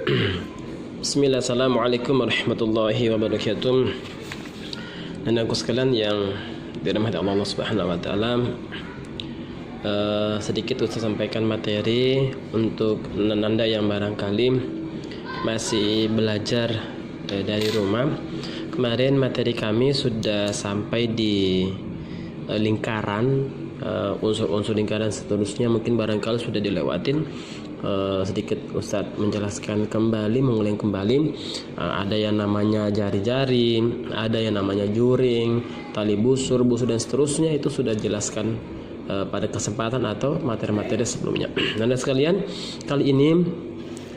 Bismillah, assalamualaikum warahmatullahi wabarakatuh. Dan aku sekalian yang dirahmati Allah Subhanahu wa taala, sedikit Ustaz sampaikan materi untuk Nanda yang barangkali masih belajar dari rumah. Kemarin materi kami sudah sampai di lingkaran, unsur-unsur lingkaran seterusnya mungkin barangkali sudah dilewatin. Sedikit Ustadz menjelaskan kembali, mengulang kembali. Ada yang namanya jari-jari, ada yang namanya juring, tali busur dan seterusnya, itu sudah dijelaskan pada kesempatan atau materi-materi sebelumnya. Nah, sekalian, kali ini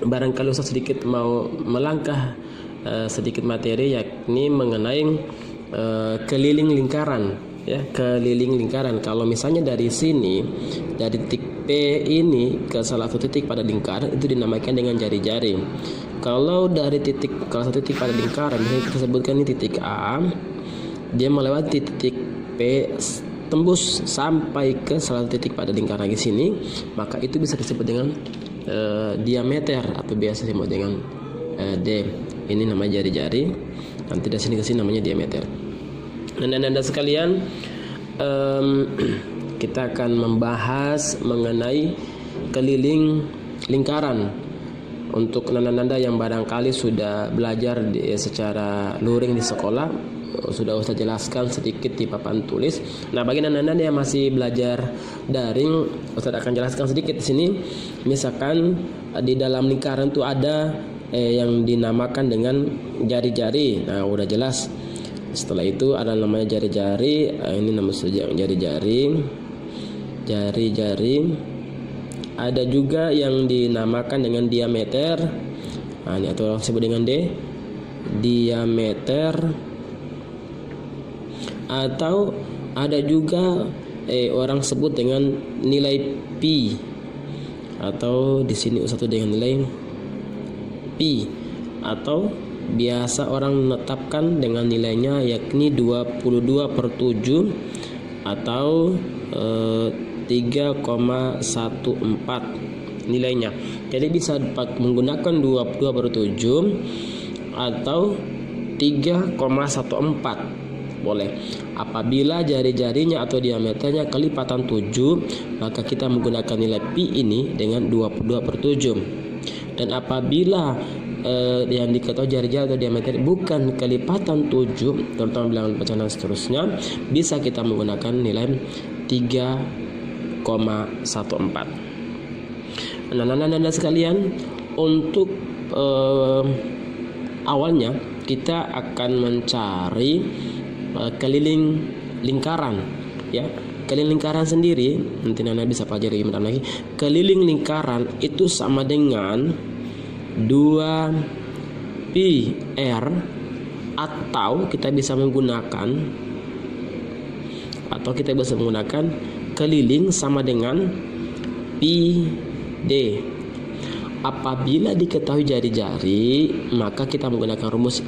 barangkali Ustadz sedikit mau melangkah sedikit materi, yakni mengenai keliling lingkaran. Ya, keliling lingkaran. Kalau misalnya dari sini, dari titik P ini ke salah satu titik pada lingkaran, itu dinamakan dengan jari-jari. Kalau dari kalau satu titik pada lingkaran, misalnya kita sebutkan ini titik A, dia melewati titik P tembus sampai ke salah satu titik pada lingkaran di sini, maka itu bisa disebut dengan diameter atau biasa disebut dengan D. Ini namanya jari-jari. Nanti dari sini ke sini namanya diameter. Dan Anda sekalian, kita akan membahas mengenai keliling lingkaran. Untuk nanda-nanda yang barangkali sudah belajar secara luring di sekolah, sudah Ustaz jelaskan sedikit di papan tulis. Nah, bagi nanda-nanda yang masih belajar daring, Ustaz akan jelaskan sedikit di sini. Misalkan di dalam lingkaran itu ada yang dinamakan dengan jari-jari. Nah, udah jelas. Setelah itu ada namanya jari-jari. Ini nama saja jari-jari. Jari-jari. Ada juga yang dinamakan dengan diameter. Nah, ini atau disebut dengan D. Diameter. Atau ada juga orang sebut dengan nilai pi. Atau di sini satu dengan nilai pi. Atau biasa orang menetapkan dengan nilainya yakni 22/7 atau 3,14 nilainya. Jadi bisa menggunakan 22/7 atau 3,14 boleh. Apabila jari-jarinya atau diameternya kelipatan 7, maka kita menggunakan nilai pi ini dengan 22/7. Dan apabila yang diketahui jari-jari atau diameter bukan kelipatan 7, terutama bilangan pecahan dan seterusnya, bisa kita menggunakan nilai 3,14. Nah, sekalian, untuk awalnya kita akan mencari keliling lingkaran, ya. Keliling lingkaran sendiri nanti Nana bisa pelajari lagi. Keliling lingkaran itu sama dengan 2pi r, atau kita bisa menggunakan keliling sama dengan pi d. Apabila diketahui jari-jari, maka kita menggunakan rumus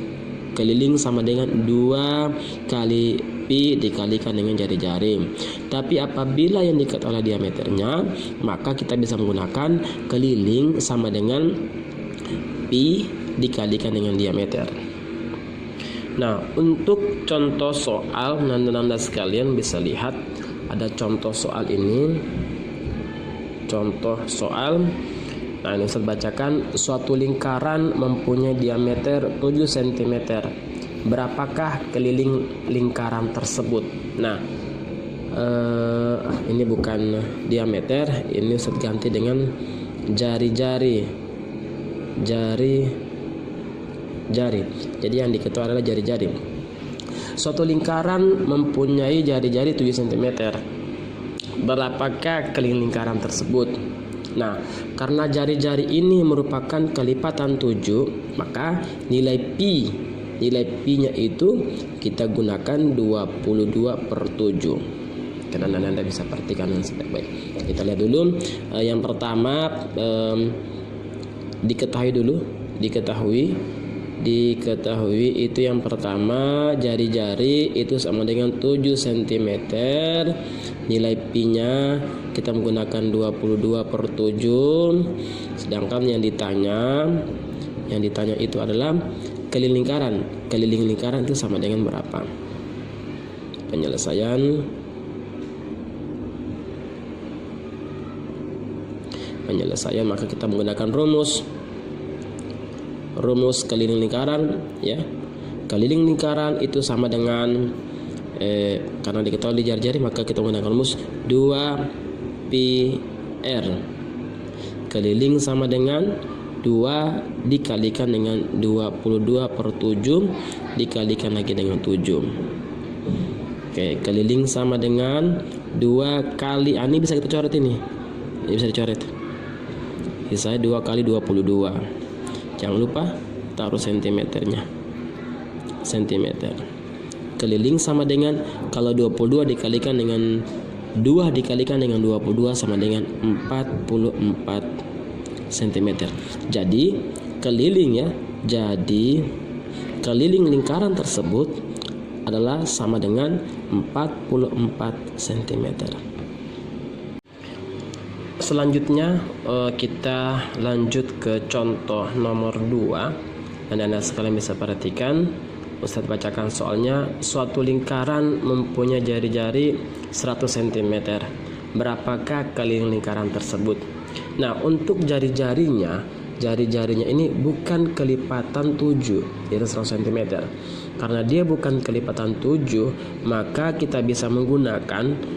keliling sama dengan 2 kali pi dikalikan dengan jari-jari. Tapi apabila yang diketahui diameternya, maka kita bisa menggunakan keliling sama dengan pi dikalikan dengan diameter. Nah, untuk contoh soal, nanda-nanda sekalian bisa lihat ada contoh soal ini. Contoh soal. Nah, ini Ustaz bacakan. Suatu lingkaran mempunyai diameter 7 cm. Berapakah keliling lingkaran tersebut? Nah, ini bukan diameter, ini Ustaz ganti dengan jari-jari. Jadi yang diketahui adalah jari-jari. Suatu lingkaran mempunyai jari-jari 7 cm. Berapakah keliling lingkaran tersebut? Nah, karena jari-jari ini merupakan kelipatan 7, maka nilai pi-nya itu kita gunakan 22/7. Karena Anda bisa perhatikan dengan baik. Kita lihat dulu. Yang pertama, diketahui itu yang pertama, jari-jari itu sama dengan 7 cm. Nilai pi-nya kita menggunakan 22 per 7. Sedangkan yang ditanya itu adalah keliling lingkaran itu sama dengan berapa. Penyelesaian maka kita menggunakan rumus keliling lingkaran ya. Keliling lingkaran itu sama dengan karena diketahui di jari-jari, maka kita menggunakan rumus 2πr. Keliling sama dengan 2 dikalikan dengan 22 per 7 dikalikan lagi dengan 7. Oke, keliling sama dengan 2 kali, ini bisa kita coret ini bisa dicoret. Saya 2 kali 22. Jangan lupa taruh sentimeternya. Keliling sama dengan, kalau 22 dikalikan dengan 2 dikalikan dengan 22 sama dengan 44 cm. Jadi keliling lingkaran tersebut adalah sama dengan 44 cm. Selanjutnya kita lanjut ke contoh nomor 2. Dan Anda sekalian bisa perhatikan, Ustadz bacakan soalnya. Suatu lingkaran mempunyai jari-jari 100 cm. Berapakah keliling lingkaran tersebut? Nah, untuk jari-jarinya ini bukan kelipatan 7, yaitu 100 cm. Karena dia bukan kelipatan 7, maka kita bisa menggunakan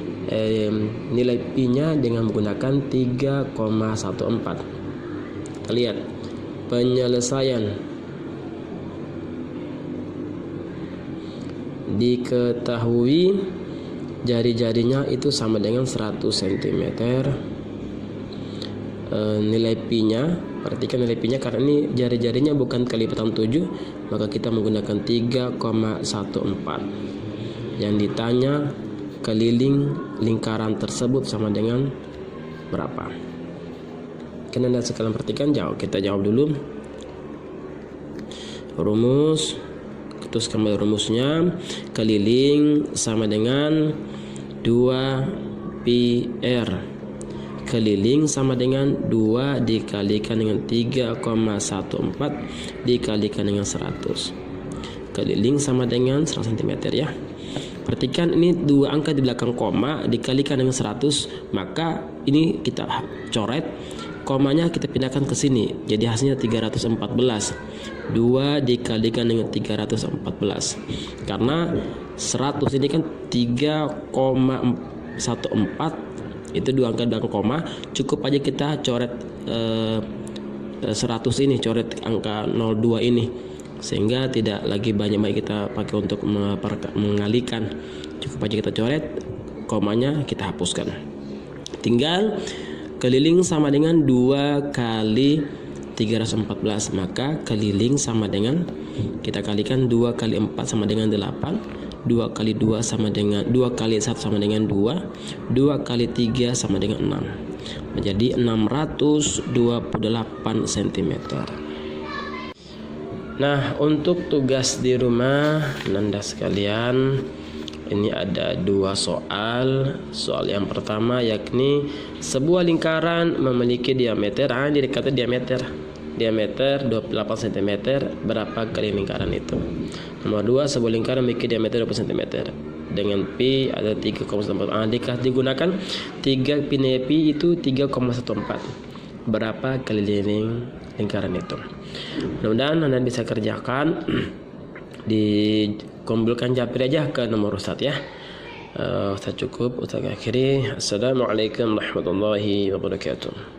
nilai pi-nya dengan menggunakan 3,14. Kita lihat penyelesaian. Diketahui jari-jarinya itu sama dengan 100 cm. Nilai pi-nya, perhatikan nilai pi-nya, karena ini jari-jarinya bukan kelipatan 7, maka kita menggunakan 3,14. Yang ditanya keliling lingkaran tersebut sama dengan berapa? Karena Anda sekalian perhatikan, kita jawab dulu. Rumus, terus kembali rumusnya, keliling sama dengan 2πr. Keliling sama dengan 2 dikalikan dengan 3,14 dikalikan dengan 100. Keliling sama dengan 100 cm ya. Perhatikan ini 2 angka di belakang koma dikalikan dengan 100, maka ini kita coret, komanya kita pindahkan ke sini, jadi hasilnya 314. 2 dikalikan dengan 314. Karena 100 ini kan 3,14, itu 2 angka belakang koma, cukup aja kita coret 100 ini, coret angka 02 ini, sehingga tidak lagi banyak kita pakai untuk mengalihkan. Cukup aja kita coret, komanya kita hapuskan. Tinggal keliling sama dengan 2 kali 314, maka keliling sama dengan, kita kalikan 2 kali 4 sama dengan 8, 2 kali 2 sama dengan 2 kali 1 sama dengan 2, 2 kali 3 sama dengan 6, menjadi 628 cm. Nah, untuk tugas di rumah Anda sekalian, ini ada 2 soal. Soal yang pertama yakni sebuah lingkaran memiliki diameter, dikata diameter 28 cm, berapa kali lingkaran itu? Nomor 2, sebuah lingkaran memiliki diameter 20 cm dengan pi ada 3,14. Digunakan 3 pi itu 3,14. Berapa keliling lingkaran itu? Mudah-mudahan Anda bisa kerjakan. Dikumpulkan japri aja ke nomor Ustadz ya. Ustadz cukup, Ustadz akhiri. Assalamualaikum warahmatullahi wabarakatuh.